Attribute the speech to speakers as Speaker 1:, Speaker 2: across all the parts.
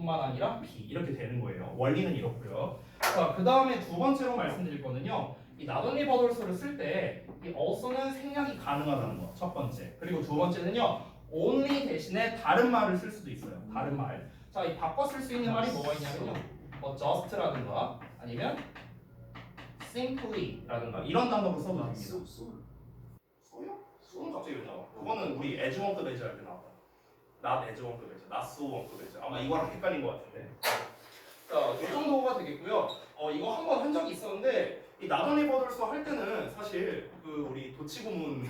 Speaker 1: A뿐만 아니라 B 이렇게 되는 거예요. 원리는 이렇고요. 자, 그 다음에 두 번째로 말씀드릴 거는요. 이 not only but also를 쓸 때 이 also는 생략이 가능하다는 거 첫 번째. 그리고 두 번째는요. only 대신에 다른 말을 쓸 수도 있어요. 다른 말. 자, 이 바꿔 쓸 수 있는 말이 뭐가 있냐면요. 뭐 just라든가 아니면 simply라든가 이런 단어로 써도 됩니다. 소요? 수는 갑자기 왜 나와? 그거는 우리 에즈원급 배제 할 때 나왔다. not 에즈원급 배제, not so 원급 배제. 아마 이거랑 헷갈린 것 같은데. 자, 이 정도가 되겠고요. 이거 한 번 한 적이 있었는데 이 not only but also 할 때는 사실 그 우리 도치구문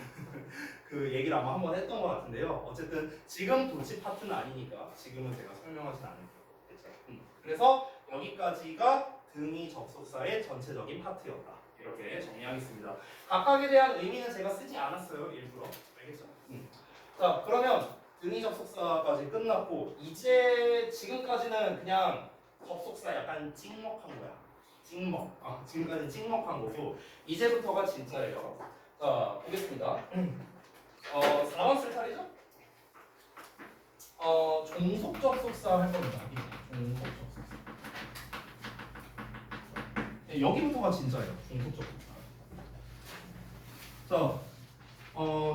Speaker 1: 그 얘기를 아마 한 번 했던 것 같은데요. 어쨌든 지금 도치 파트는 아니니까 지금은 제가 설명하진 않을게요. 그렇죠? 그래서 여기까지가 등이 접속사의 전체적인 파트였다. 이렇게 정리하겠습니다. 각각에 대한 의미는 제가 쓰지 않았어요. 일부러. 알겠죠? 자, 그러면 등이 접속사까지 끝났고 이제 지금까지는 그냥 접속사 약간 찍먹한 거야. 찍먹. 지금까지는 찍먹한 거고 이제부터가 진짜예요. 자, 보겠습니다. 4번 쓸 차례죠? 종속 접속사 할 겁니다. 종속 접속사. 네, 여기부터가 진짜예요. 종속 접속사. 자,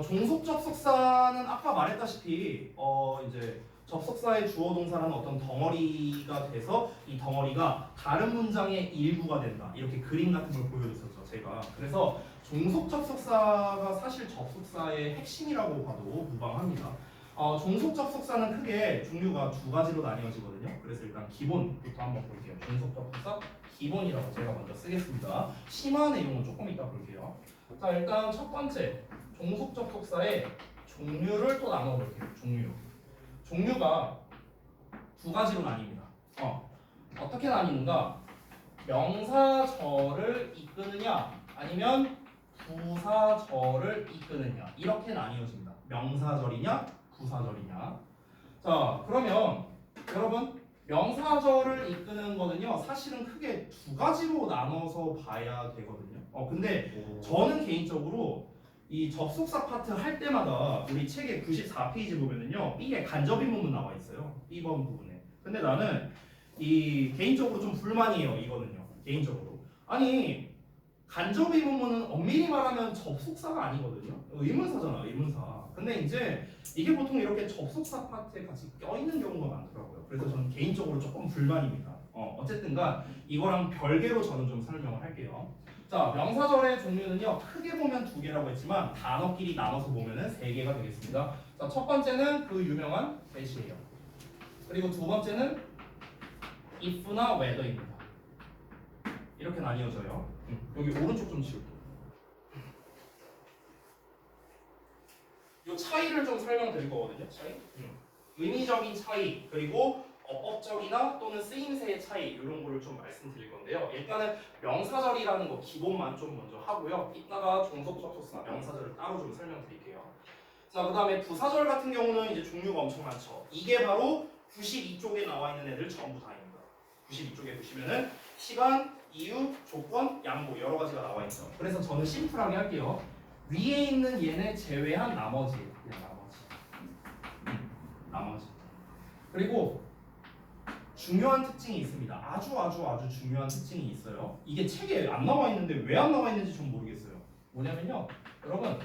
Speaker 1: 종속 접속사는 아까 말했다시피 이제 접속사의 주어 동사라는 어떤 덩어리가 돼서 이 덩어리가 다른 문장의 일부가 된다. 이렇게 그림 같은 걸 보여줬었죠, 제가. 그래서 종속 접속사가 사실 접속사의 핵심이라고 봐도 무방합니다. 종속 접속사는 크게 종류가 두 가지로 나뉘어지거든요. 그래서 일단 기본부터 한번 볼게요. 종속 접속사 기본이라고 제가 먼저 쓰겠습니다. 심화 내용은 조금 이따 볼게요. 자, 일단 첫 번째 종속 접속사의 종류를 또 나눠볼게요. 종류가 두 가지로 나뉩니다. 어떻게 나뉘는가? 명사절을 이끄느냐 아니면 부사절을 이끄느냐 이렇게 나뉘어집니다. 명사절이냐 부사절이냐. 자, 그러면 여러분 명사절을 이끄는 거는요 사실은 크게 두 가지로 나눠서 봐야 되거든요. 근데 저는 개인적으로 이 접속사 파트 할 때마다 우리 책의 94페이지 보면은요 B에 간접인 부분 나와 있어요. B번 부분에. 근데 나는 이 개인적으로 좀 불만이에요. 이거는요. 개인적으로. 아니 간접인 부분은 엄밀히 말하면 접속사가 아니거든요. 의문사잖아. 의문사. 근데 이제 이게 보통 이렇게 접속사 파트에 같이 껴있는 경우가 많더라고요. 그래서 저는 개인적으로 조금 불만입니다. 어쨌든간 이거랑 별개로 저는 좀 설명을 할게요. 자, 명사절의 종류는요 크게 보면 두 개라고 했지만 단어끼리 나눠서 보면은 세 개가 되겠습니다. 자, 첫 번째는 그 유명한 that이에요. 그리고 두 번째는 if나 whether입니다. 이렇게 나뉘어져요. 여기 오른쪽 좀 지울게요. 이 차이를 좀 설명드릴 거거든요. 차이. 의미적인 차이 그리고 어법적이나 또는 쓰임새의 차이 이런 거를 좀 말씀드릴 건데요. 일단은 명사절이라는 거 기본만 좀 먼저 하고요. 이따가 종속 접속사 명사절을 따로 좀 설명드릴게요. 자, 그 다음에 부사절 같은 경우는 이제 종류가 엄청 많죠. 이게 바로 92쪽에 나와 있는 애들 전부 다입니다. 92쪽에 보시면은 시간, 이유, 조건, 양보 여러 가지가 나와 있죠. 그래서 저는 심플하게 할게요. 위에 있는 얘네 제외한 나머지예요. 그냥 나머지. 그리고 중요한 특징이 있습니다. 아주 중요한 특징이 있어요. 이게 책에 안 나와 있는데 왜 안 나와 있는지 좀 모르겠어요. 뭐냐면요, 여러분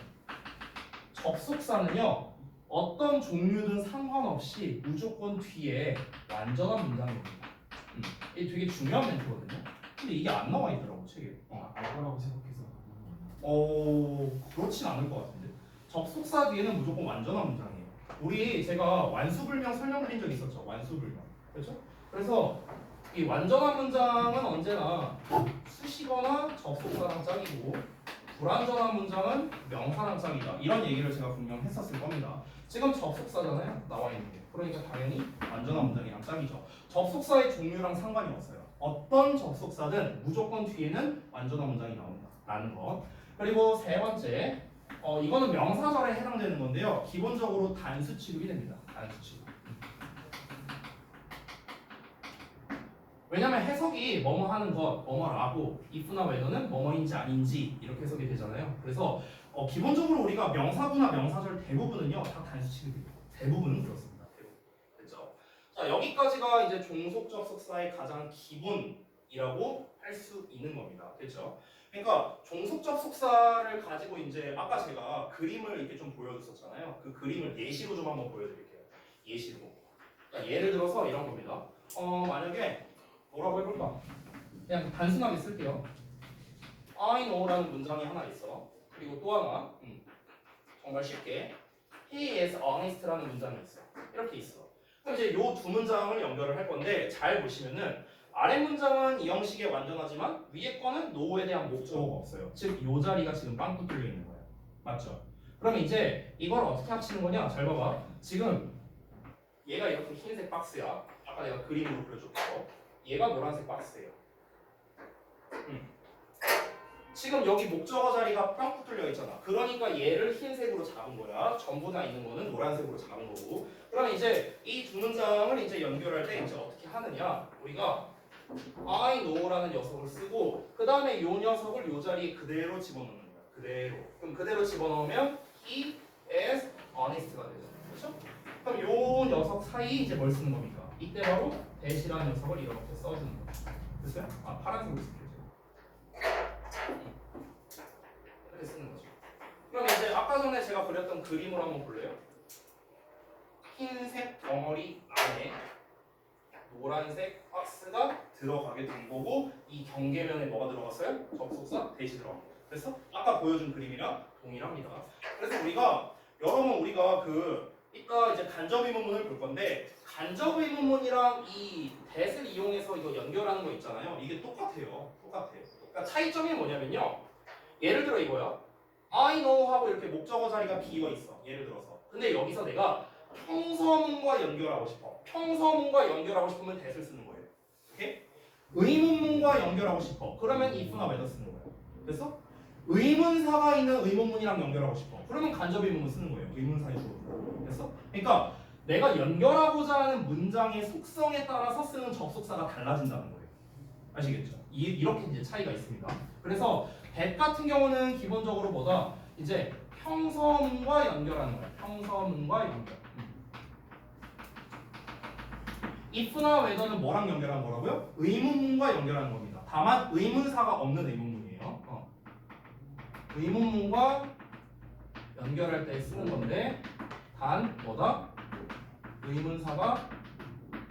Speaker 1: 접속사는요 어떤 종류든 상관없이 무조건 뒤에 완전한 문장입니다. 이게 되게 중요한 멘트거든요. 근데 이게 안 나와 있더라고 책에.
Speaker 2: 알거라고 생각해서.
Speaker 1: 그렇진 않을 것 같은데. 접속사 뒤에는 무조건 완전한 문장이에요. 제가 완수불명 설명드린 적 있었죠. 완수불명. 그렇죠? 그래서 이 완전한 문장은 언제나 수식어나 접속사랑 짝이고 불완전한 문장은 명사랑 짝이다. 이런 얘기를 제가 분명 했었을 겁니다. 지금 접속사잖아요. 나와 있는 게. 그러니까 당연히 완전한 문장이랑 짝이죠. 접속사의 종류랑 상관이 없어요. 어떤 접속사든 무조건 뒤에는 완전한 문장이 나온다. 라는 것. 그리고 세 번째, 이거는 명사절에 해당되는 건데요. 기본적으로 단수 취급이 됩니다. 단수 취급. 왜냐면 해석이 뭐뭐 하는 것, 뭐뭐라고 if나 whether는 뭐뭐인지 아닌지 이렇게 해석이 되잖아요. 그래서 기본적으로 우리가 명사구나 명사절 대부분은요 다 단수 취급이에요. 대부분은 그렇습니다. 대부분. 됐죠? 자, 자, 여기까지가 이제 종속 접속사의 가장 기본이라고 할 수 있는 겁니다. 됐죠? 그러니까 종속 접속사를 가지고 이제 아까 제가 그림을 이렇게 좀 보여줬었잖아요. 그 그림을 예시로 좀 한번 보여드릴게요. 예시로. 그러니까 예를 들어서 이런 겁니다. 만약에 뭐라고 해볼까? 그냥 단순하게 쓸게요. I know라는 문장이 하나 있어. 그리고 또 하나, 정말 쉽게 He is honest라는 문장이 있어. 이렇게 있어. 그럼 이제 요 두 문장을 연결을 할 건데 잘 보시면은 아래 문장은 이 형식에 완전하지만 위에 거는 no에 대한 목적어가 없어요. 즉 요 자리가 지금 빵꾸 뚫려 있는 거예요. 맞죠? 그럼 이제 이걸 어떻게 합치는 거냐? 잘 봐봐. 지금 얘가 이렇게 흰색 박스야. 아까 내가 그림으로 그려줬고 얘가 노란색 박스예요. 지금 여기 목적어 자리가 빵꾸 뚫려 있잖아. 그러니까 얘를 흰색으로 잡은 거야. 전부 다 있는 거는 노란색으로 잡은 거고. 그러면 이제 이 두 문장을 이제 연결할 때 이제 어떻게 하느냐? 우리가 I know라는 녀석을 쓰고 그 다음에 이 녀석을 이 자리에 그대로 집어넣는 거야. 그대로. 그럼 그대로 집어넣으면 he is honest가 되죠. 그렇죠? 그럼 이 녀석 사이 이제 뭘 쓰는 겁니까? 이때 바로 that이라는 녀석을 이렇게 써주는 거야. 됐어요? 아 파란색으로 쓸게요. 이렇게 쓰는 거죠. 그럼 이제 아까 전에 제가 그렸던 그림을 한번 볼래요? 흰색 덩어리 안에 노란색 박스가 들어가게 된 거고 이 경계면에 뭐가 들어갔어요? 접속사 대시 들어갑니다. 그래서 아까 보여준 그림이랑 동일합니다. 그래서 우리가 이따 이제 간접 의문문을 볼 건데 간접 의문문이랑 이 that을 이용해서 이거 연결하는 거 있잖아요. 이게 똑같아요. 그러니까 차이점이 뭐냐면요. 예를 들어 이거야. I know 하고 이렇게 목적어 자리가 비어 있어. 예를 들어서. 근데 여기서 내가 평서문과 연결하고 싶어. 평서문과 연결하고 싶으면 that을 쓰는 거예요. 오케이? 의문문과 연결하고 싶어. 그러면 if나 whether 쓰는 거예요. 됐어? 의문사가 있는 의문문이랑 연결하고 싶어. 그러면 간접 의문문 쓰는 거예요. 의문사의 주어. 됐어? 그러니까 내가 연결하고자 하는 문장의 속성에 따라서 쓰는 접속사가 달라진다는 거예요. 아시겠죠? 이렇게 이제 차이가 있습니다. 그래서 that 같은 경우는 기본적으로 뭐다? 이제 평서문과 연결하는 거예요. 평서문과 연결. if나 whether는 뭐랑 연결하는 거라고요? 의문문과 연결하는 겁니다. 다만 의문사가 없는 의문문이에요. 의문문과 연결할 때 쓰는 건데 단 뭐다? 의문사가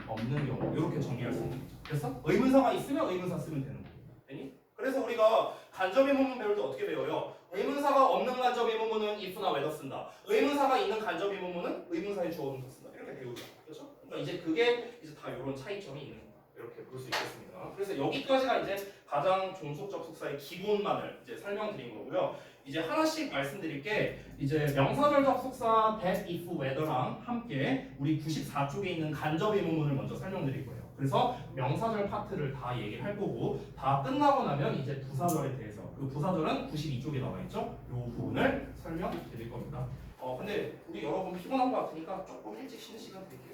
Speaker 1: 없는 경우 이렇게 정리할 수 있는 거죠. 그래서 의문사가 있으면 의문사 쓰면 되는 거예요. 되니? 그래서 우리가 간접 의문문 배울 때 어떻게 배워요? 의문사가 없는 간접 의문문은 if나 whether 쓴다. 의문사가 있는 간접 의문문은 의문사의 주어 동사 쓴다. 이렇게 배우죠. 그렇죠? 그러니까 이제 그게 이제 다 이런 차이점이 있는 거다. 이렇게 볼 수 있겠습니다. 그래서 여기까지가 이제 가장 종속 접속사의 기본만을 이제 설명드린 거고요. 이제 하나씩 말씀드릴 게 이제 명사절 접속사 that, if, whether랑 함께 우리 94쪽에 있는 간접 의문문을 먼저 설명드릴 거예요. 그래서 명사절 파트를 다 얘기를 할 거고 다 끝나고 나면 이제 부사절에 대해서 그 부사절은 92쪽에 나와 있죠. 이 부분을 설명드릴 겁니다. 근데 우리 여러분 피곤한 것 같으니까 조금 일찍 쉬는 시간 드릴게요.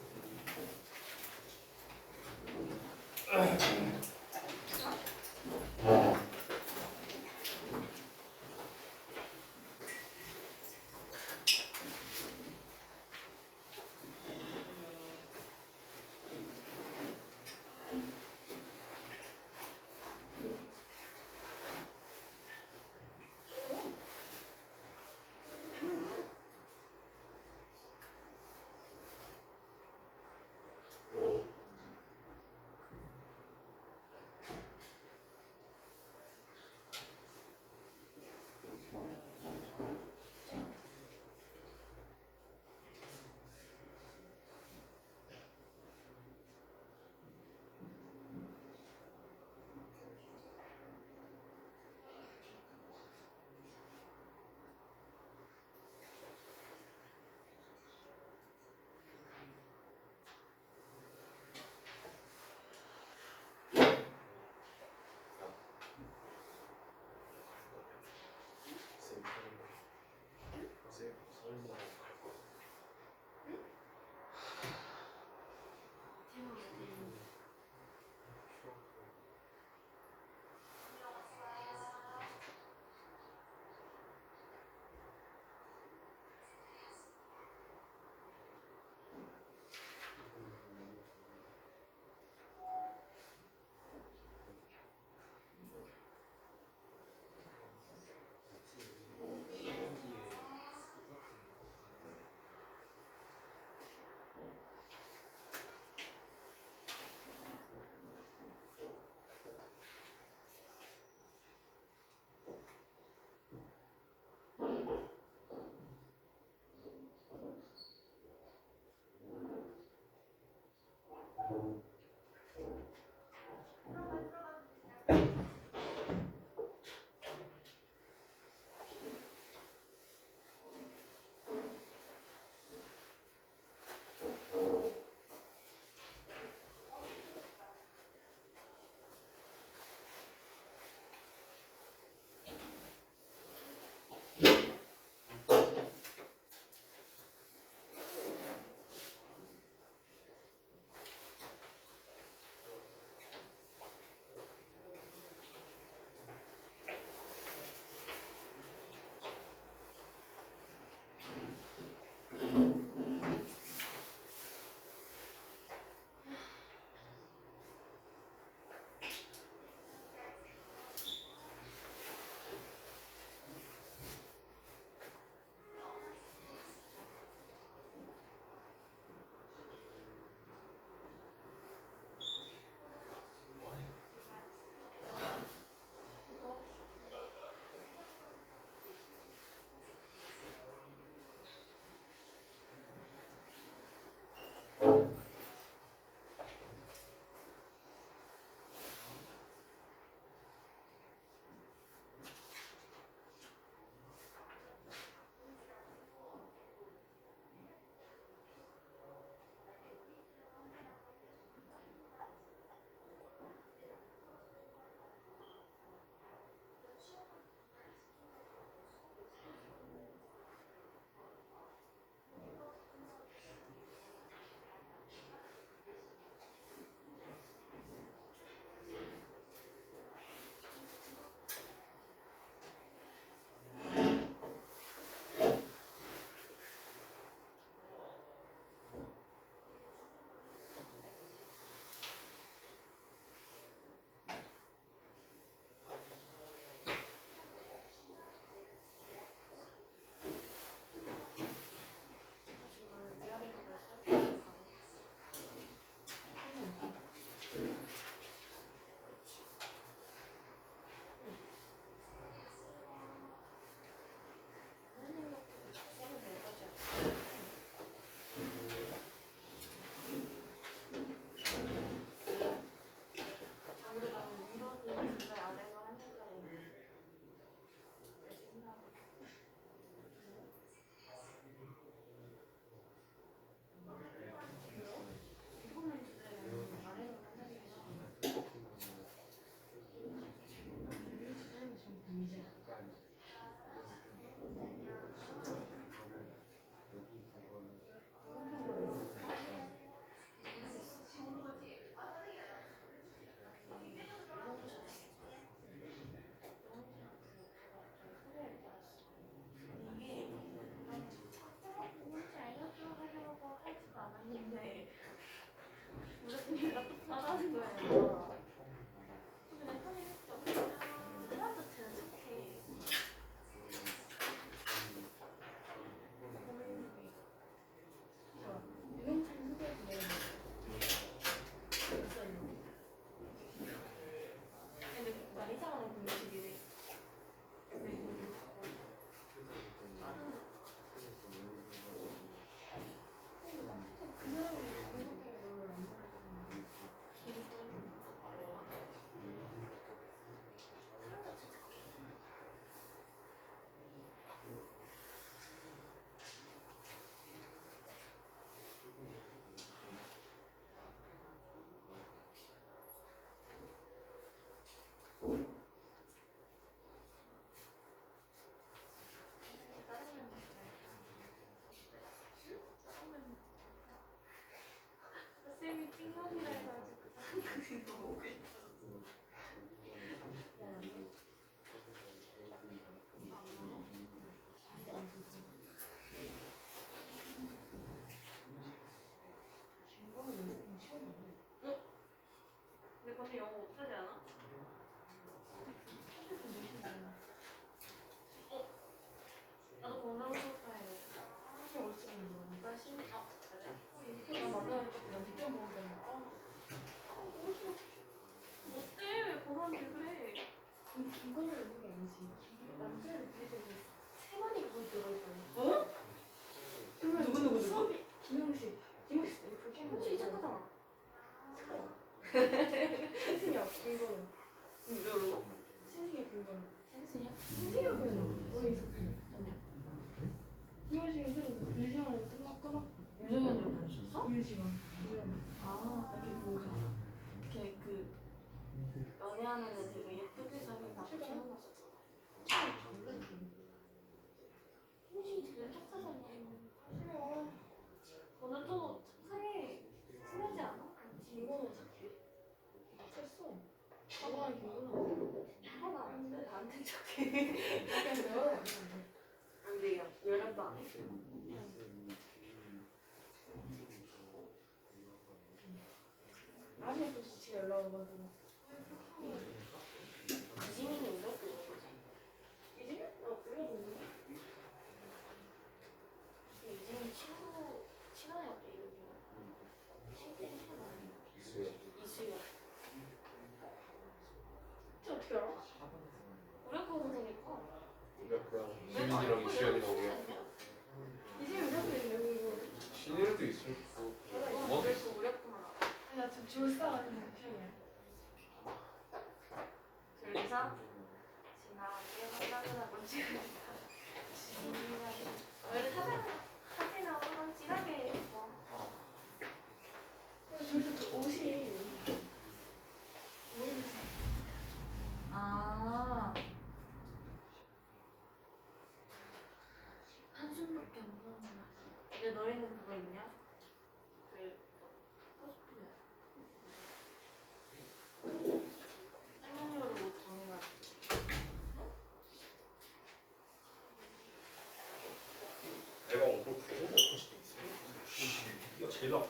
Speaker 2: 근데 영어 못하지 않아? 나도 공부하고 나 심리 그래?
Speaker 3: 나 만나니까 그냥 직접 먹으면
Speaker 2: 못해 고사한테 그래.
Speaker 3: 이거는 의미가 아니지. 남자를 위해서 세 마리 그걸 들어있다니.
Speaker 2: 어?
Speaker 3: 누구? 김용식 그렇게
Speaker 2: 혹시 이착하잖아.
Speaker 3: 신승이야 그거는.
Speaker 2: 누구로?
Speaker 3: 신승이 그거는.
Speaker 2: 센스냐?
Speaker 3: 신승이는 원래 있었지. 김용식은 새로 1시간에 끝났거나
Speaker 2: 유정현이랑 다니셨어?
Speaker 3: 1시간.
Speaker 2: 아
Speaker 3: 이렇게 보자.
Speaker 2: 이렇게 그 연애하는 애 되게 예쁘게 생긴 남자 만났었잖아. 혹시 되게 착하잖아.
Speaker 3: 싫어.
Speaker 2: 너는 또 착해. 친하지 않아?
Speaker 3: 이거는 착해. 됐어. 가만히 이거는.
Speaker 2: 하나 안 돼. 나한테 착해.
Speaker 3: 그냥 내가 안 돼.
Speaker 2: 안 돼요. 연락도 안 해.
Speaker 3: 아직도 같이 연락 오거든.
Speaker 2: 지민이 이렇게 먹었지.
Speaker 3: 이제? 그래도
Speaker 2: 이지민 친한 애가 또 이름이 신땡이 친한 이수연.
Speaker 3: 어떻게 알아?
Speaker 2: 우리 학교 선생님과
Speaker 4: 시민이랑 이수연이라고요?
Speaker 3: 이제 우리 학교에 있는 이거.
Speaker 4: 신일도 있을 거고. 뭐?
Speaker 2: 그래서 우리 학교만 알아.
Speaker 3: 나 지금 졸사하는 편이야.
Speaker 2: 둘이서 지나게 만나고 찍으니까 원래 사진 나오면 진하게 뭐.
Speaker 3: 졸사 옷이
Speaker 2: 아 한숨밖에 안 나오는. 근데 너희는 그거 있냐? 그 코스프레. 할머니로 옷 정해가지고.
Speaker 1: 내가 오늘 공부 먹고 싶어 있어. 이거 제일 나빠.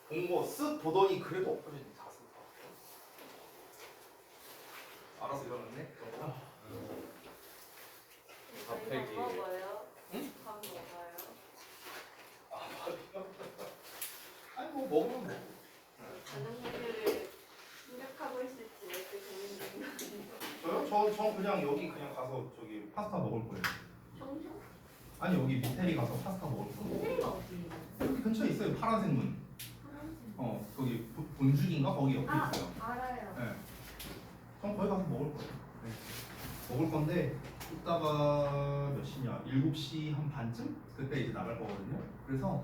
Speaker 1: 공부 쓱 보더니 그래도 엎어지네. 다 쓴다. 알아서 일어났네.
Speaker 4: 밥팩이.
Speaker 2: 밥 먹어요?
Speaker 1: 응?
Speaker 2: 밥 먹어요?
Speaker 1: 아니 뭐 먹으면 뭐.
Speaker 2: 가는 분들을 생각하고 있을지 이렇게 고민 중이거든요.
Speaker 1: 저 그냥 여기 그냥 가서 저기 파스타 먹을 거예요.
Speaker 2: 정정?
Speaker 1: 아니 여기 미테리 가서 파스타 먹을 거예요.
Speaker 2: 테리가 어디?
Speaker 1: 여기 근처에 있어요. 파란색 문. 거기 본죽인가 거기 옆에
Speaker 2: 아
Speaker 1: 있어요.
Speaker 2: 알아요.
Speaker 1: 네. 전 거기 가서 먹을 거예요. 네. 먹을 건데 이따가 몇 시냐? 7시 한 반쯤? 그때 이제 나갈 거거든요. 그래서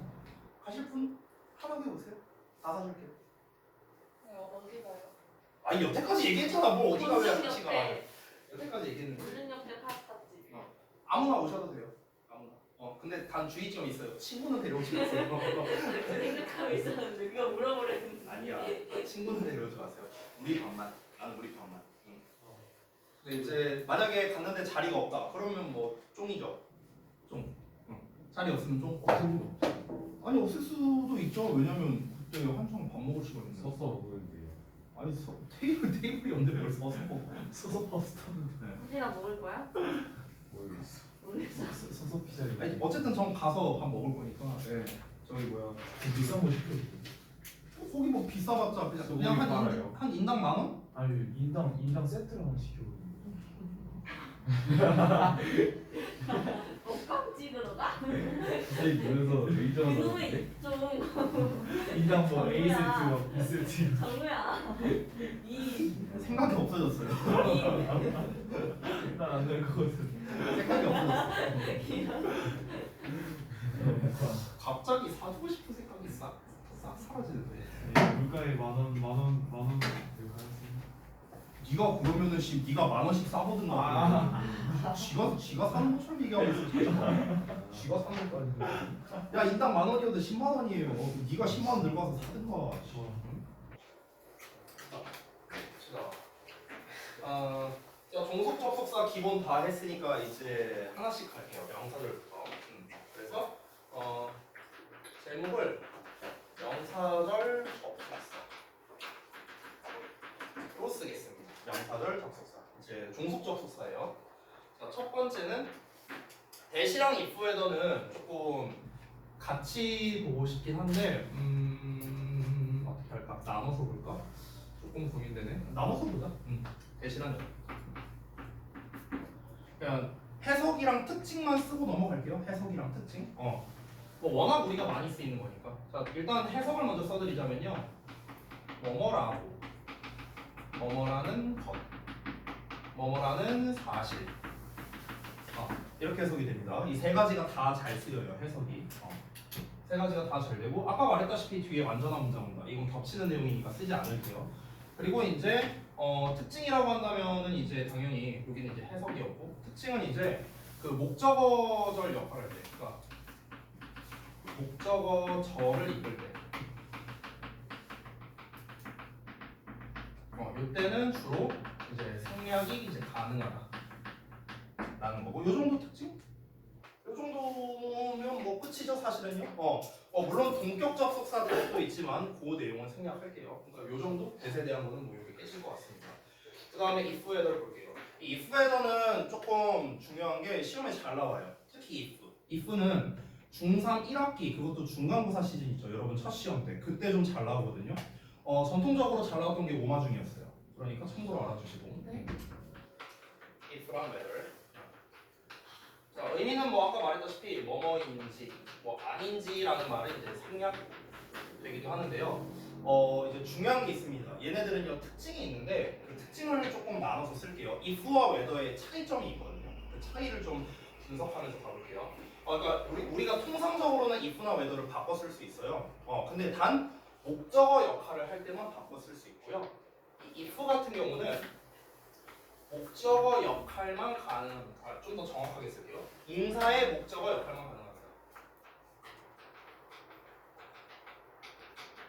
Speaker 1: 가실 분 편하게 오세요. 다 사줄게요.
Speaker 3: 어디 가요?
Speaker 1: 아니 여태까지 얘기했잖아. 뭘 어디 가면
Speaker 2: 본점
Speaker 1: 같이 가.
Speaker 2: 옆에
Speaker 1: 여태까지 얘기했는데.
Speaker 2: 본점 옆에 파스타집.
Speaker 1: 아무나 오셔도 돼요. 아무나. 근데 단 주의점이 있어요. 친구는 데려오지 마세요.
Speaker 2: 생각하고 있었는데 그거 물어보랬는데.
Speaker 1: 아니야. 친구는 데려오지 마세요. 우리 반만. 나는 우리 반만. 근데 이제 만약에 갔는데 자리가 없다. 그러면 뭐 쫑이죠. 쫑. 자리 없으면 쫑. 아니 없을 수도 있죠. 왜냐면 그때 한창 밥 먹을 시간인데.
Speaker 5: 서서 먹는데요.
Speaker 1: 아니 테이블이 없는데 뭘 서서 먹어.
Speaker 5: 서서 파스타는
Speaker 2: 혹시나 먹을 거야?
Speaker 5: 모르겠어.
Speaker 2: 모르겠어.
Speaker 5: 서서 피자를.
Speaker 1: 아니 어쨌든 전 가서 밥 먹을 거니까.
Speaker 5: 네.
Speaker 1: 저기 뭐야.
Speaker 5: 비싼 거 시켜.
Speaker 1: 거기 뭐 비싸봤자 그냥
Speaker 5: 소고기
Speaker 1: 한
Speaker 5: 팔아요.
Speaker 1: 한 인당 10,000원?
Speaker 5: 아니 인당 세트를 하나 시켜.
Speaker 2: 먹방 찍으러 가?
Speaker 5: 갑자기 모여서 레이저
Speaker 2: 그놈의 좀
Speaker 5: 인당 뭐 A
Speaker 2: 정우야.
Speaker 5: 세트, 뭐 B 세트.
Speaker 2: 정우야. 이
Speaker 1: 생각이 없어졌어요.
Speaker 5: 일단 안 될 거거든.
Speaker 1: 생각이 없어졌어. 갑자기 사주고 싶은 생각이 싹 사라지는데.
Speaker 5: 물가에 만원
Speaker 1: 네가 그러면은 네가 10,000원씩 싸보든가. 지가 사는 것처럼 얘기하고 있어. 지가 사는 거. 야 인당 10,000원이어도 10만 원이에요. 네가 10만 원 들고 와서 사든가. 자, 종속 접속사 기본 다 했으니까 이제 하나씩 갈게요. 명사절부터. 그래서 제목을 명사절 접속사. 쓰겠습니다. 명사절 접속사. 이제 종속 접속사예요. 자, 첫 번째는 대시랑 if 헤더는 조금 같이 보고 싶긴 한데 어떻게 할까? 나눠서 볼까? 조금 고민되네. 나눠서 보자. 대시랑 그냥 해석이랑 특징만 쓰고 넘어갈게요. 해석이랑 특징. 뭐 워낙 우리가 많이 쓰이는 거니까. 자, 일단 해석을 먼저 써드리자면요. 뭐뭐라고, 뭐뭐라는 것, 뭐뭐라는 사실. 이렇게 해석이 됩니다. 이 세 가지가 다 잘 쓰여요. 해석이. 세 가지가 다 잘 되고 아까 말했다시피 뒤에 완전한 문장 온다. 이건 겹치는 내용이니까 쓰지 않을게요. 그리고 이제 특징이라고 한다면은 이제 당연히 여기는 이제 해석이었고 특징은 이제 그 목적어절 역할을 할 때, 그러니까 목적어절을 이끌 때. 이때는 주로 이제 생략이 이제 가능하다라는 거고, 요 정도 특징? 요 정도면 뭐 끝이죠 사실은요. 물론 동격 접속사들도 있지만 그 내용은 생략할게요. 그러니까 요 정도 대세에 대한 거는 뭐 이렇게 깨질 것 같습니다. 그 다음에 if 헤더를 볼게요. 이 if 헤더는 조금 중요한 게 시험에 잘 나와요. 특히 if는 중3 1학기 그것도 중간고사 시즌 있죠. 여러분 첫 시험 때 그때 좀 잘 나오거든요. 전통적으로 잘 나왔던 게 오마중이었어요. 그러니까 참고로 알아주시고.
Speaker 3: 네.
Speaker 1: if랑 whether. 자, 의미는 뭐 아까 말했다시피 뭐뭐인지 뭐 아닌지라는 말은 이제 생략되기도 하는데요. 이제 중요한 게 있습니다. 얘네들은요 특징이 있는데 그 특징을 조금 나눠서 쓸게요. if와 whether의 차이점이 있거든요. 그 차이를 좀 분석하면서 가볼게요. 그러니까 우리가 통상적으로는 if나 whether를 바꿔 쓸 수 있어요. 근데 단 목적어 역할을 할 때만 바꿔 쓸 수 있고요. 이 if 같은 경우는 목적어 역할만 가능합니다. 좀 더 정확하게 쓸게요. 인사의 목적어 역할만 가능합니다.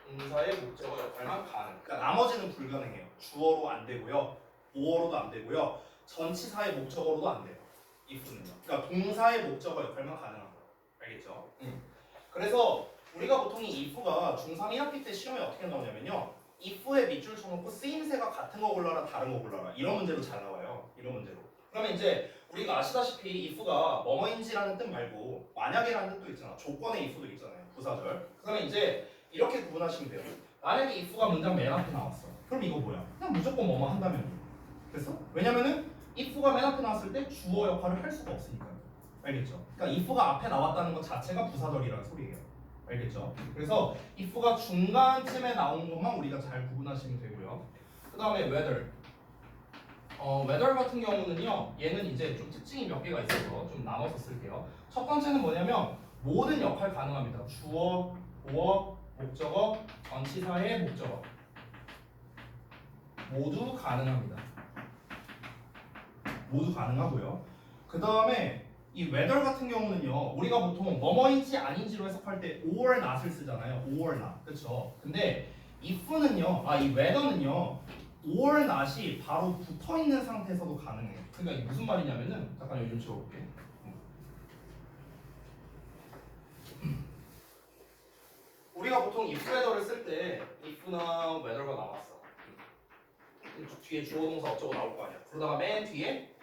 Speaker 1: 인사의 목적어 역할만 가능. 그러니까 나머지는 불가능해요. 주어로 안 되고요, 보어로도 안 되고요, 전치사의 목적어로도 안 돼요. if는요. 그러니까 동사의 목적어 역할만 가능합니다. 알겠죠? 그래서 우리가 보통 이 if가 중3 1학기 때 시험에 어떻게 나오냐면요. if에 밑줄 쳐놓고 쓰임새가 같은 거 골라라 다른 거 골라라 이런 문제로 잘 나와요. 이런 문제로. 그러면 이제 우리가 아시다시피 if가 뭐뭐인지라는 뜻 말고 만약에라는 뜻도 있잖아. 조건의 if도 있잖아요. 부사절. 그러면 이제 이렇게 구분하시면 돼요. 만약에 if가 문장 맨 앞에 나왔어. 그럼 이거 뭐야? 그냥 무조건 뭐뭐 한다면 됐어? 왜냐면은 if가 맨 앞에 나왔을 때 주어 역할을 할 수가 없으니까요. 알겠죠? 그러니까 if가 앞에 나왔다는 것 자체가 부사절이라는 소리예요. 알겠죠? 그래서 if가 중간쯤에 나온 것만 우리가 잘 구분하시면 되고요. 그 다음에 whether. whether 같은 경우는요, 얘는 이제 좀 특징이 몇 개가 있어서 좀 나눠서 쓸게요. 첫 번째는 뭐냐면 모든 역할 가능합니다. 주어, 보어, 목적어, 전치사의 목적어 모두 가능합니다. 모두 가능하고요. 그 다음에 이 whether 같은 경우는요, 우리가 보통 뭐뭐인지 아닌지로 해석할 때 or not을 쓰잖아요. or not, 그렇죠? 근데 if는요, 이 whether는요, or not이 바로 붙어 있는 상태에서도 가능해요. 그러니까 이게 무슨 말이냐면은 잠깐 여기 좀 지워볼게. 우리가 보통 if whether를 쓸 때 if나 whether가 나왔어. 뒤에 주어 동사 어쩌고 나올 거 아니야. 그러다가 맨 뒤에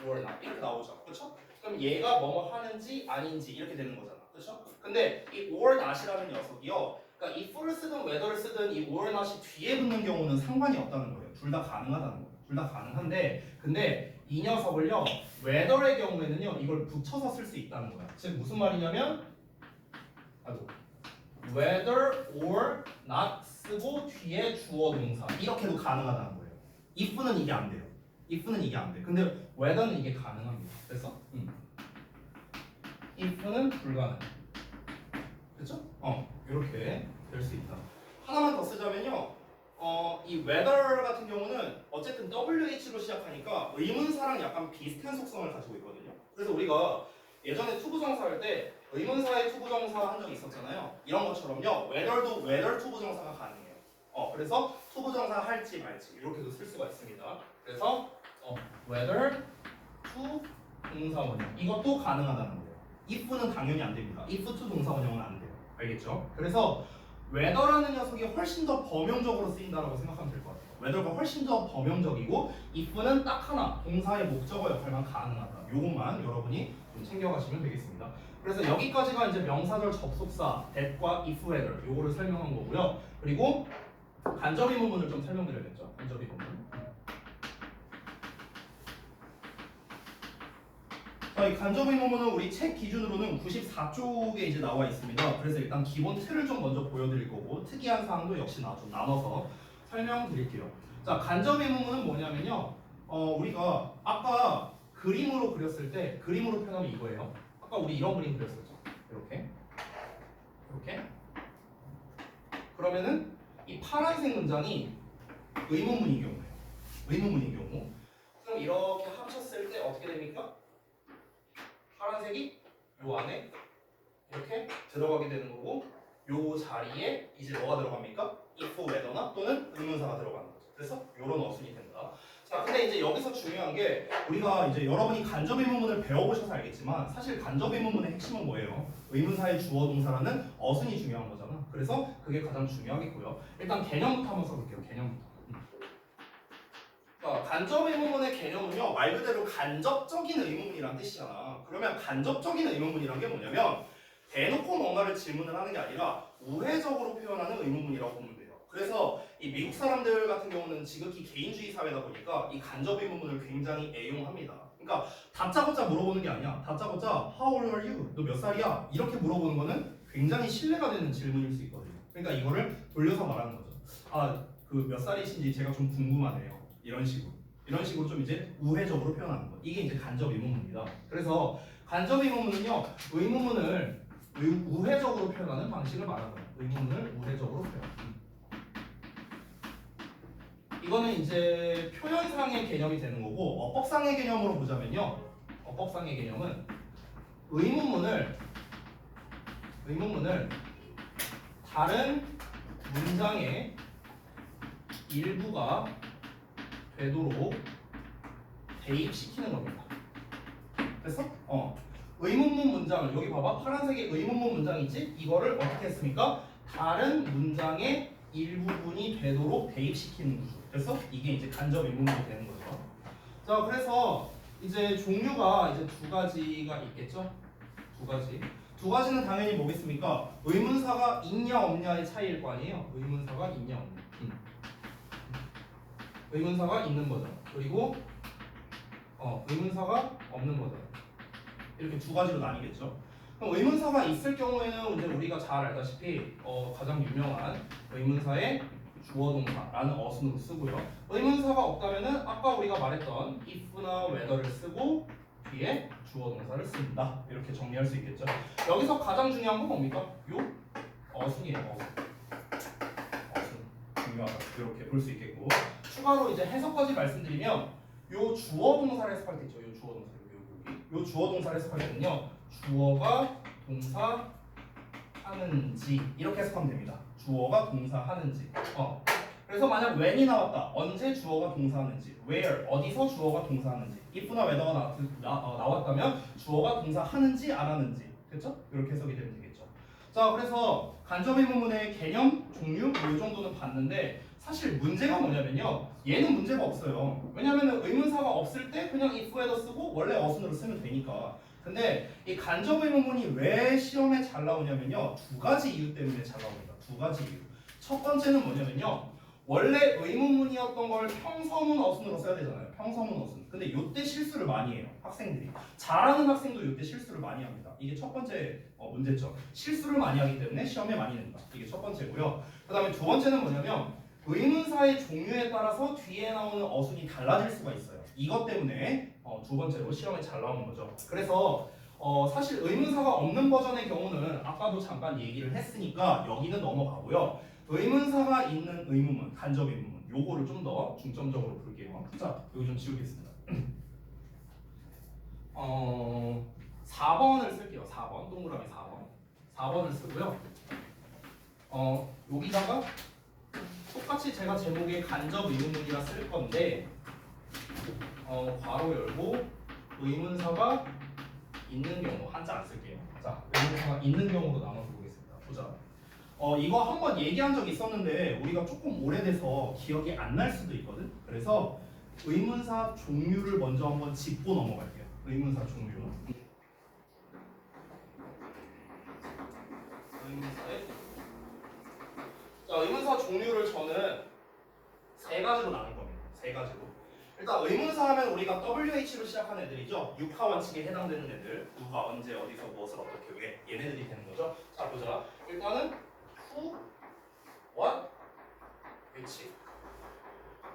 Speaker 1: or not 이렇게 나오죠, 그렇죠? 그럼 얘가 뭐뭐 하는지 아닌지 이렇게 되는 거잖아, 그렇죠? 근데 이 or not이라는 녀석이요, 그러니까 if를 쓰든 whether를 쓰든 이 or not이 뒤에 붙는 경우는 상관이 없다는 거예요. 둘 다 가능하다는 거예요. 둘 다 가능한데, 근데 이 녀석을요, whether의 경우에는요, 이걸 붙여서 쓸 수 있다는 거야. 즉 무슨 말이냐면, whether or not 쓰고 뒤에 주어 동사 이렇게도 가능하다는 거예요. if는 이게 안 돼요. if는 이게 안 돼. 근데 whether는 이게 가능합니다. 됐어? if는 불가능. 그렇죠? 이렇게 될 수 있다. 하나만 더 쓰자면요. 이 whether 같은 경우는 어쨌든 WH로 시작하니까 의문사랑 약간 비슷한 속성을 가지고 있거든요. 그래서 우리가 예전에 투부정사 할 때 의문사의 투부정사 한 적이 있었잖아요. 이런 것처럼요. whether도 whether 투부정사가 가능해요. 그래서 투부정사 할지 말지 이렇게도 쓸 수가 있습니다. 그래서 whether to 동사원형 이것도 가능하다는 거예요. if는 당연히 안 됩니다. if to 동사원형은 안 돼요. 알겠죠? 그래서 whether라는 녀석이 훨씬 더 범용적으로 쓰인다라고 생각하면 될 것 같아요. whether가 훨씬 더 범용적이고 if는 딱 하나 동사의 목적어 역할만 가능하다. 요것만 여러분이 좀 챙겨가시면 되겠습니다. 그래서 여기까지가 이제 명사절 접속사 that과 if, whether 요거를 설명한 거고요. 그리고 간접 의문문을 좀 설명드려야겠죠. 간접 의문문. 자, 이 간접 의문문은 우리 책 기준으로는 94쪽에 이제 나와 있습니다. 그래서 일단 기본 틀을 좀 먼저 보여드릴 거고 특이한 사항도 역시 좀 나눠서 설명드릴게요. 자, 간접 의문문은 뭐냐면요. 우리가 아까 그림으로 그렸을 때 그림으로 표현하면 이거예요. 아까 우리 이런 그림 그렸었죠. 이렇게. 그러면은 이 파란색 문장이 의문문인 경우예요. 의문문인 경우. 그럼 이렇게 합쳤을 때 어떻게 됩니까? 파란색이 요 안에 이렇게 들어가게 되는 거고 요 자리에 이제 뭐가 들어갑니까? if, whether나 또는 의문사가 들어가는 거죠. 그래서 요런 어순이 된다. 자, 근데 이제 여기서 중요한 게 우리가 이제 여러분이 간접 의문문을 배워보셔서 알겠지만 사실 간접 의문문의 핵심은 뭐예요? 의문사의 주어 동사라는 어순이 중요한 거잖아. 그래서 그게 가장 중요하겠고요. 일단 개념부터 한번 써볼게요. 개념부터. 간접 의문문의 개념은요 말 그대로 간접적인 의문문이란 뜻이잖아. 그러면 간접적인 의문문이란 게 뭐냐면 대놓고 뭔가를 질문을 하는 게 아니라 우회적으로 표현하는 의문문이라고 보면 돼요. 그래서 이 미국 사람들 같은 경우는 지극히 개인주의 사회다 보니까 이 간접 의문문을 굉장히 애용합니다. 그러니까 다짜고짜 물어보는 게 아니야. 다짜고짜 How old are you? 너 몇 살이야? 이렇게 물어보는 거는 굉장히 신뢰가 되는 질문일 수 있거든요. 그러니까 이거를 돌려서 말하는 거죠. 아, 그 몇 살이신지 제가 좀 궁금하네요. 이런 식으로 좀 이제 우회적으로 표현하는 거. 이게 이제 간접 의문문입니다. 그래서 간접 의문문은요 의문문을 우회적으로 표현하는 방식을 말하는 거예요. 의문문을 우회적으로 표현. 이거는 이제 표현상의 개념이 되는 거고 어법상의 개념으로 보자면요. 어법상의 개념은 의문문을 다른 문장의 일부가 되도록 대입시키는 겁니다. 그래서 의문문 문장을 여기 봐봐 파란색의 의문문 문장 있지? 이거를 어떻게 했습니까? 다른 문장의 일부분이 되도록 대입시키는 구조. 그래서 이게 이제 간접 의문문이 되는 거죠. 자, 그래서 이제 종류가 이제 두 가지가 있겠죠? 두 가지는 당연히 뭐겠습니까? 의문사가 있냐 없냐의 차이일 거 아니에요? 의문사가 있냐 없냐. 의문사가 있는 버전 그리고 의문사가 없는 버전 이렇게 두 가지로 나뉘겠죠. 그럼 의문사가 있을 경우에는 이제 우리가 잘 알다시피 가장 유명한 의문사의 주어동사라는 어순으로 쓰고요. 의문사가 없다면은 아까 우리가 말했던 if나 whether를 쓰고 뒤에 주어동사를 씁니다. 이렇게 정리할 수 있겠죠. 여기서 가장 중요한 건 뭡니까? 요 어순이에요. 어순 중요하다. 이렇게 볼 수 있겠고 추가로 이제 해석까지 말씀드리면 요 주어 동사를 해석할 때 있죠. 요 주어 동사 요 주어 동사를 해석할 때는요. 주어가 동사 하는지 이렇게 해석하면 됩니다. 주어가 동사 하는지. 그래서 만약 when이 나왔다. 언제 주어가 동사 하는지. where 어디서 주어가 동사 하는지. if나 whether가 나왔다면 주어가 동사 하는지 안 하는지. 그렇죠? 이렇게 해석이 되면 되겠죠. 자, 그래서 간접 의문문의 개념, 종류 이 정도는 봤는데 사실 문제가 뭐냐면요. 얘는 문제가 없어요. 왜냐하면 의문사가 없을 때 그냥 if, whether 쓰고 원래 어순으로 쓰면 되니까. 근데 이 간접 의문문이 왜 시험에 잘 나오냐면요. 두 가지 이유 때문에 잘 나옵니다. 두 가지 이유. 첫 번째는 뭐냐면요. 원래 의문문이었던 걸 평서문 어순으로 써야 되잖아요. 평서문 어순. 근데 요때 실수를 많이 해요. 학생들이. 잘하는 학생도 요때 실수를 많이 합니다. 이게 첫 번째 문제점. 실수를 많이 하기 때문에 시험에 많이 낸다. 이게 첫 번째고요. 그 다음에 두 번째는 뭐냐면 의문사의 종류에 따라서 뒤에 나오는 어순이 달라질 수가 있어요. 이것 때문에 두 번째로 시험에 잘 나오는 거죠. 그래서 사실 의문사가 없는 버전의 경우는 아까도 잠깐 얘기를 했으니까 여기는 넘어가고요. 의문사가 있는 의문문, 간접 의문문 요거를 좀 더 중점적으로 볼게요. 자, 여기 좀 지우겠습니다. 4번을 쓸게요. 4번 동그라미 4번을 쓰고요. 여기다가 똑같이 제가 제목에 간접 의문문이라 쓸 건데 괄호 열고 의문사가 있는 경우 한자 안 쓸게요. 자, 의문사가 있는 경우로 나눠서 보겠습니다. 보자. 이거 한번 얘기한 적이 있었는데 우리가 조금 오래돼서 기억이 안 날 수도 있거든. 그래서 의문사 종류를 먼저 한번 짚고 넘어갈게요. 의문사 종류. 의문사의 종류. 자, 의문사 종류를 저는 세 가지로 나눌 겁니다. 세 가지로. 일단 의문사 하면 우리가 WH로 시작한 애들이죠. 육하 원칙에 해당되는 애들. 누가 언제 어디서 무엇을 어떻게 왜 얘네들이 되는 거죠. 자, 보자. 일단은 who, what, which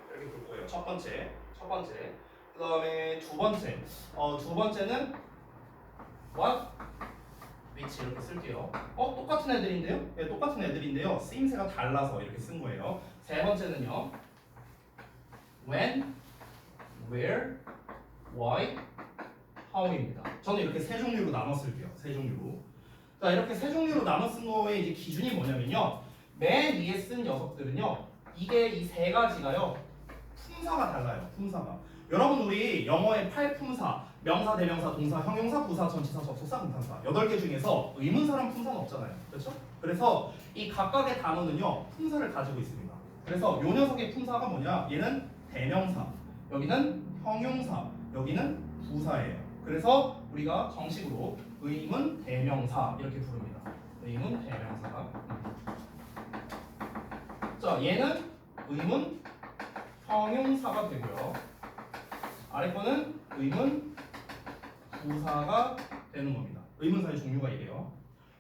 Speaker 1: 이렇게 볼 거예요. 첫 번째. 그 다음에 두 번째는 what, which 이렇게 쓸게요. 똑같은 애들인데요? 네, 똑같은 애들인데요. 쓰임새가 달라서 이렇게 쓴 거예요. 세 번째는요. when, where, why, how입니다. 저는 이렇게 세 종류로 나눠 쓸게요. 세 종류로. 자, 이렇게 세 종류로 나눠 쓴 거의 이제 기준이 뭐냐면요. 맨 위에 쓴 녀석들은요. 이게 이 세 가지가요. 품사가 달라요. 품사가. 여러분 우리 영어의 8품사, 명사, 대명사, 동사, 형용사, 부사, 전치사, 접속사, 분탄사 8개 중에서 의문사랑 품사는 없잖아요. 그렇죠? 그래서 이 각각의 단어는요. 품사를 가지고 있습니다. 그래서 요 녀석의 품사가 뭐냐? 얘는 대명사, 여기는 형용사, 여기는 부사예요. 그래서 우리가 정식으로 의문 대명사 이렇게 부릅니다. 의문 대명사. 자, 얘는 의문 형용사가 되고요. 아래 거는 의문 부사가 되는 겁니다. 의문사의 종류가 이래요.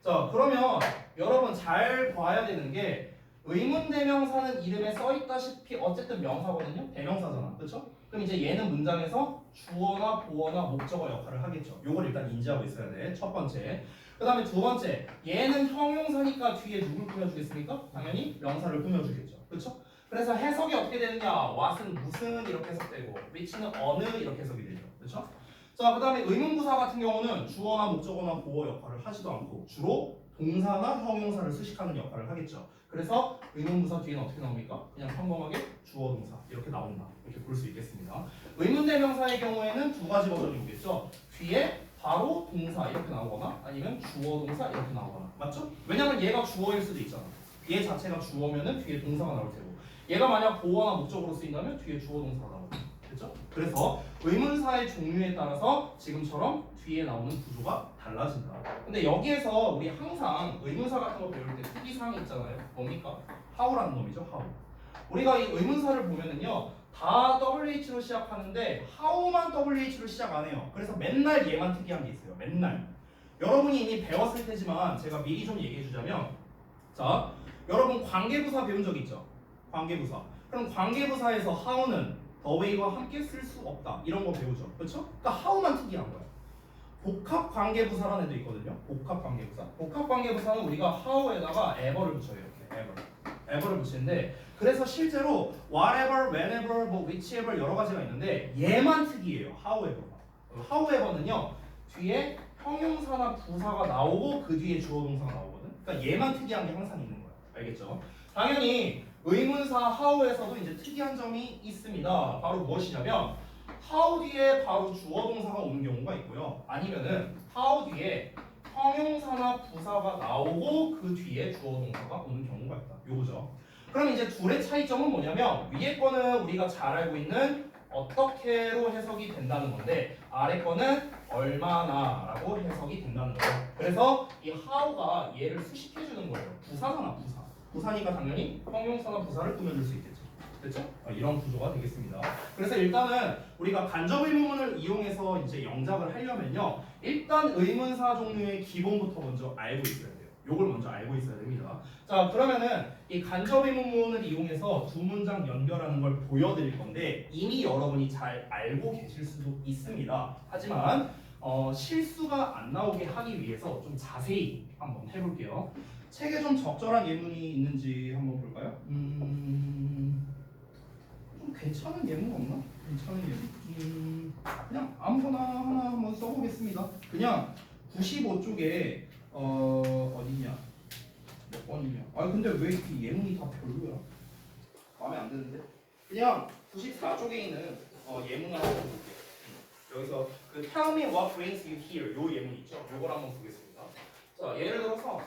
Speaker 1: 자, 그러면 여러분 잘 봐야 되는 게 의문 대명사는 이름에 써 있다시피 어쨌든 명사거든요. 대명사잖아. 그렇죠? 그럼 이제 얘는 문장에서 주어나 보어나 목적어 역할을 하겠죠. 요걸 일단 인지하고 있어야 돼. 첫 번째. 그 다음에 두 번째. 얘는 형용사니까 뒤에 누굴 꾸며주겠습니까? 당연히 명사를 꾸며주겠죠. 그렇죠? 그래서 해석이 어떻게 되느냐? what은 무슨 이렇게 해석되고 which는 어느 이렇게 해석이 되죠. 그렇죠? 자, 그 다음에 의문부사 같은 경우는 주어나 목적어나 보어 역할을 하지도 않고 주로 동사나 형용사를 수식하는 역할을 하겠죠. 그래서 의문부사 뒤에는 어떻게 나옵니까? 그냥 평범하게 주어 동사 이렇게 나온다. 이렇게 볼 수 있겠습니다. 의문대명사의 경우에는 두 가지 버전이 오겠죠. 뒤에 바로 동사 이렇게 나오거나 아니면 주어 동사 이렇게 나오거나. 맞죠? 왜냐면 얘가 주어일 수도 있잖아. 얘 자체가 주어면은 뒤에 동사가 나올 테고 얘가 만약 보어나 목적으로 쓰인다면 뒤에 주어 동사가 나오고. 그렇죠? 그래서 의문사의 종류에 따라서 지금처럼 뒤에 나오는 구조가 달라진다. 근데 여기에서 우리 항상 의문사 같은 거 배울 때 특이사항이 있잖아요. 뭡니까? how라는 놈이죠. how. 우리가 이 의문사를 보면은요. 다 WH로 시작하는데 how만 WH로 시작 안 해요. 그래서 맨날 얘만 특이한 게 있어요. 맨날. 여러분이 이미 배웠을 테지만 제가 미리 좀 얘기해 주자면 자, 여러분 관계부사 배운 적 있죠? 관계부사. 그럼 관계부사에서 how는 the way와 함께 쓸 수 없다. 이런 거 배우죠. 그렇죠? 그러니까 how만 특이한 거야. 복합관계부사라는 애도 있거든요. 복합관계부사. 복합관계부사는 우리가 how에다가 ever를 붙여요. 이렇게 ever를 붙이는데 그래서 실제로 whatever, whenever, 뭐 whichever 여러 가지가 있는데 얘만 특이해요. however가. however는요. 뒤에 형용사나 부사가 나오고 그 뒤에 주어 동사가 나오거든. 그러니까 얘만 특이한 게 항상 있는 거야. 알겠죠? 당연히 의문사 how에서도 이제 특이한 점이 있습니다. 바로 무엇이냐면 how 뒤에 바로 주어 동사가 오는 경우가 있고요. 아니면은 how 뒤에 형용사나 부사가 나오고 그 뒤에 주어 동사가 오는 경우가 있다. 요거죠. 그럼 이제 둘의 차이점은 뭐냐면 위에 거는 우리가 잘 알고 있는 어떻게로 해석이 된다는 건데 아래 거는 얼마나라고 해석이 된다는 거예요. 그래서 이 how가 얘를 수식해 주는 거예요. 부사잖아, 부사. 부사니까 당연히 형용사나 부사를 꾸며줄 수 있겠죠. 됐죠? 이런 구조가 되겠습니다. 그래서 일단은 우리가 간접 의문문을 이용해서 이제 영작을 하려면요. 일단 의문사 종류의 기본부터 먼저 알고 있어야 돼요. 요걸 먼저 알고 있어야 됩니다. 자, 그러면은 이 간접 의문문을 이용해서 두 문장 연결하는 걸 보여드릴 건데 이미 여러분이 잘 알고 계실 수도 있습니다. 하지만 실수가 안 나오게 하기 위해서 좀 자세히 한번 해볼게요. 책에 좀 적절한 예문이 있는지 한번 볼까요? 좀 괜찮은 예문 없나? 괜찮은 예문. 그냥 아무거나 하나 한번 써보겠습니다. 그냥 95쪽에 어디냐? 몇 번이냐? 아 근데 왜 이렇게 예문이 다 별로야? 마음에 안 드는데? 그냥 94쪽에 있는 예문을 한번 볼게요. 여기서 그 Tell me what brings you here 요 예문 있죠? 요걸 한번 보겠습니다. 자, 예를 들어서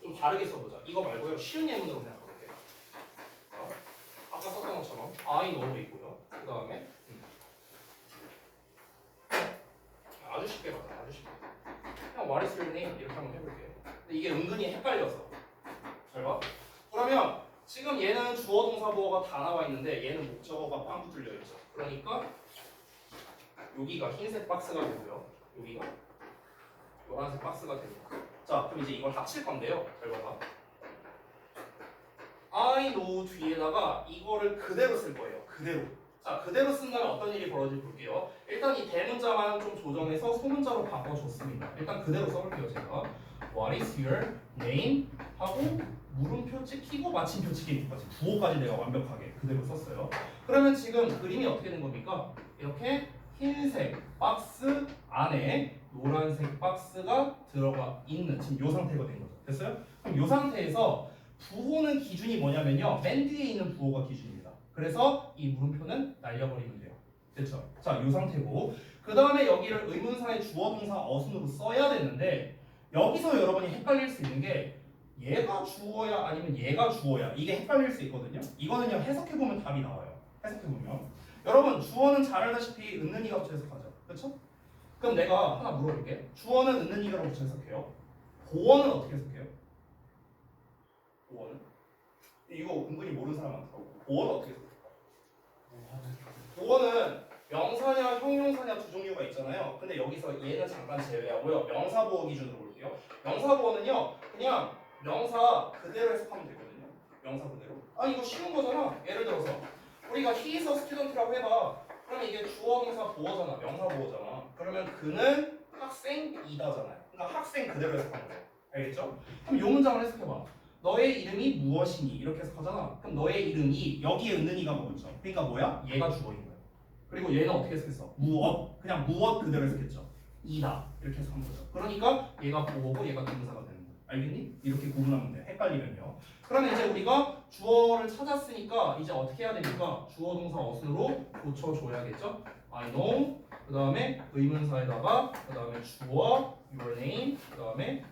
Speaker 1: 좀 좀 다르게 써보자. 이거 말고요. 쉬운 예문으로 그냥 가볼게요. 아까 썼던 것처럼 I know도 있고요. 그 다음에 아주 쉽게 가자. 아주 쉽게. 그냥 what is your name 이렇게 한번 해볼게요. 근데 이게 은근히 헷갈려서. 잘 봐. 그러면 지금 얘는 주어 동사 보어가 다 나와 있는데 얘는 목적어가 빵꾸 뚫려 있죠. 그러니까 여기가 흰색 박스가 되고요. 여기가 노란색 박스가 됩니다. 자, 그럼 이제 이걸 합칠 건데요. 잘 봐봐. I know 뒤에다가 이거를 그대로 쓸 거예요. 그대로. 자, 그대로 쓴다면 어떤 일이 벌어질지 볼게요. 일단 이 대문자만 좀 조정해서 소문자로 바꿔줬습니다. 일단 그대로 써볼게요, 제가. What is your name? 하고 물음표 찍히고 마침표 찍히기까지 부호까지 내가 완벽하게 그대로 썼어요. 그러면 지금 그림이 어떻게 된 겁니까? 이렇게 흰색 박스 안에 노란색 박스가 들어가 있는 지금 이 상태가 된 거죠. 됐어요? 그럼 이 상태에서 부호는 기준이 뭐냐면요. 맨 뒤에 있는 부호가 기준입니다. 그래서 이 물음표는 날려버리면 돼요. 됐죠? 자, 이 상태고 그 다음에 여기를 의문사의 주어 동사 어순으로 써야 되는데 여기서 여러분이 헷갈릴 수 있는 게 얘가 주어야 아니면 얘가 주어야 이게 헷갈릴 수 있거든요. 이거는요 해석해보면 답이 나와요. 해석해보면 여러분 주어는 잘 알다시피 있는 이가 붙여 해석하죠. 그렇죠? 그럼 내가 하나 물어볼게. 주어는 있는 이가로 붙여 해석해요. 보어는 어떻게 해석해요? 보어는? 이거 은근히 모르는 사람 많다고. 보어는 어떻게 해석해요? 보어는 명사냐 형용사냐 두 종류가 있잖아요. 근데 여기서 얘는 잠깐 제외하고요. 명사 보어 기준으로 볼게요. 명사 보어는요 그냥 명사 그대로 해석하면 되거든요. 명사 그대로. 아 이거 쉬운 거잖아. 예를 들어서 우리가 he is a student라고 해봐. 그러면 이게 주어 동사 보어잖아. 명사 보어잖아. 그러면 그는 학생이다잖아요. 그러니까 학생 그대로 해석하는 거예요. 알겠죠? 그럼 요 문장을 해석해봐. 너의 이름이 무엇이니? 이렇게 해석하잖아. 그럼 너의 이름이 여기에 있는 이가 뭐였죠? 그러니까 뭐야? 얘가 주어인 거야. 그리고 얘는 어떻게 해석했어? 무엇. 그냥 무엇 그대로 해석했죠. 이다. 이렇게 해석한 거죠. 그러니까 얘가 보어고 얘가 동사가 되는 거야. 알겠니? 이렇게 구분하면 돼. 헷갈리면요. 그러면 이제 우리가 주어를 찾았으니까 이제 어떻게 해야 됩니까? 주어 동사 어순으로 고쳐줘야겠죠? I know. 그 다음에 의문사에다가 그 다음에 주어 your name. 그 다음에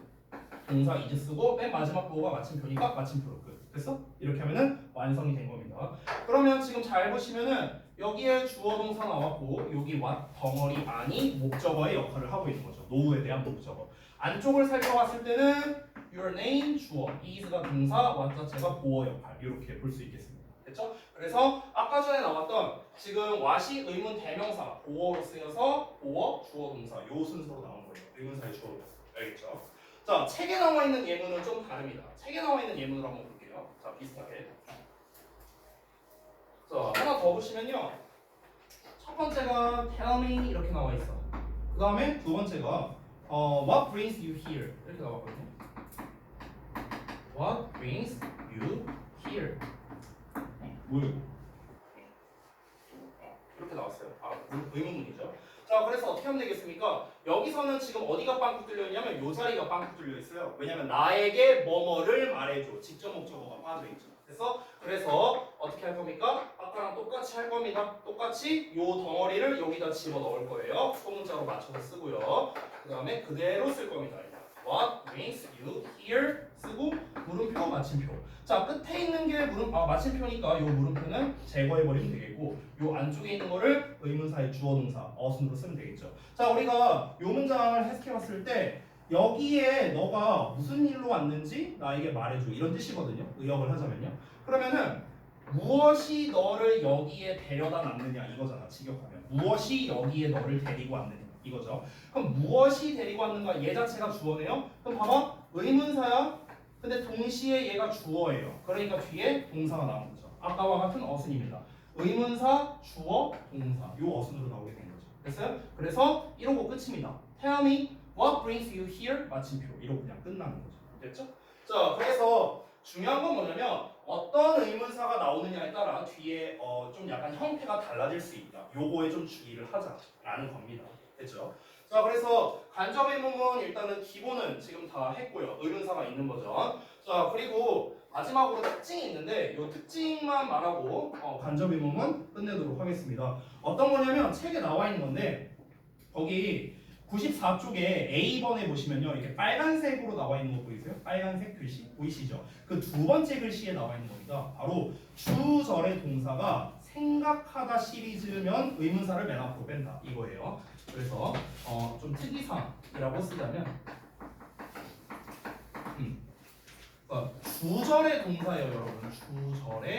Speaker 1: 동사 is 쓰고 맨 마지막 부호가 마침표니까 마침표로 끝. 됐어? 이렇게 하면은 완성이 된 겁니다. 그러면 지금 잘 보시면은 여기에 주어 동사 나왔고 여기 what 덩어리 안이 목적어의 역할을 하고 있는 거죠. 노후에 대한 목적어. 안쪽을 살펴봤을 때는 your name 주어, is가 동사, what 자체가 보어 역할 이렇게 볼 수 있겠습니다. 됐죠? 그래서 아까 전에 나왔던 지금 what이 의문 대명사 보어로 쓰여서 보어 주어 동사 요 순서로 나온 거예요. 의문사의 주어 동사. 알겠죠? 자, 책에 나와 있는 예문은 좀 다릅니다. 책에 나와 있는 예문으로 한번 볼게요. 자, 비슷하게. 자, 하나 더 보시면요. 첫 번째가 tell me 이렇게 나와 있어. 그 다음에 두 번째가 what brings you here 이렇게 나왔거든요. What brings you here? 뭐예요? 이렇게 나왔어요. 아, 의문문이죠. 자, 그래서 어떻게 하면 되겠습니까? 여기서는 지금 어디가 빵꾸 뚫려 있냐면 요 자리가 빵꾸 뚫려 있어요. 왜냐면 나에게 뭐뭐를 말해줘. 직접 목적어가 빠져 있죠. 그래서 어떻게 할 겁니까? 아까랑 똑같이 할 겁니다. 똑같이 요 덩어리를 여기다 집어 넣을 거예요. 소문자로 맞춰서 쓰고요. 그 다음에 그대로 쓸 겁니다. What brings you here 쓰고 물음표 마침표. 자, 끝에 있는 게 마침표니까 요 물음표는 제거해버리면 되겠고 요 안쪽에 있는 거를 의문사의 주어 동사 어순으로 쓰면 되겠죠. 자, 우리가 요 문장을 해석해봤을 때 여기에 너가 무슨 일로 왔는지 나에게 말해줘 이런 뜻이거든요. 의역을 하자면요. 그러면은 무엇이 너를 여기에 데려다 놨느냐 이거잖아. 직역하면 무엇이 여기에 너를 데리고 왔느냐 이거죠. 그럼 무엇이 데리고 왔는가 얘 자체가 주어네요. 그럼 봐봐 의문사야. 근데 동시에 얘가 주어예요. 그러니까 뒤에 동사가 나온 거죠. 아까와 같은 어순입니다. 의문사, 주어, 동사 요 어순으로 나오게 된 거죠. 됐어요? 그래서 이러고 끝입니다. Tell me what brings you here? 마침표 이러고 그냥 끝나는 거죠. 됐죠? 자, 그래서 중요한 건 뭐냐면 어떤 의문사가 나오느냐에 따라 뒤에 좀 약간 형태가 달라질 수 있다. 요거에 좀 주의를 하자라는 겁니다. 됐죠? 자, 그래서 간접 의문문 일단은 기본은 지금 다 했고요. 의문사가 있는 버전. 자, 그리고 마지막으로 특징이 있는데 이 특징만 말하고 간접 의문문 끝내도록 하겠습니다. 어떤 거냐면 책에 나와 있는 건데 거기 94쪽에 A번에 보시면요. 이렇게 빨간색으로 나와 있는 거 보이세요? 빨간색 글씨 보이시죠? 그 두 번째 글씨에 나와 있는 겁니다. 바로 주절의 동사가 생각하다 시리즈면 의문사를 맨 앞으로 뺀다 이거예요. 그래서 좀 특이사항이라고 쓰자면 주절의 동사예요, 여러분. 주절의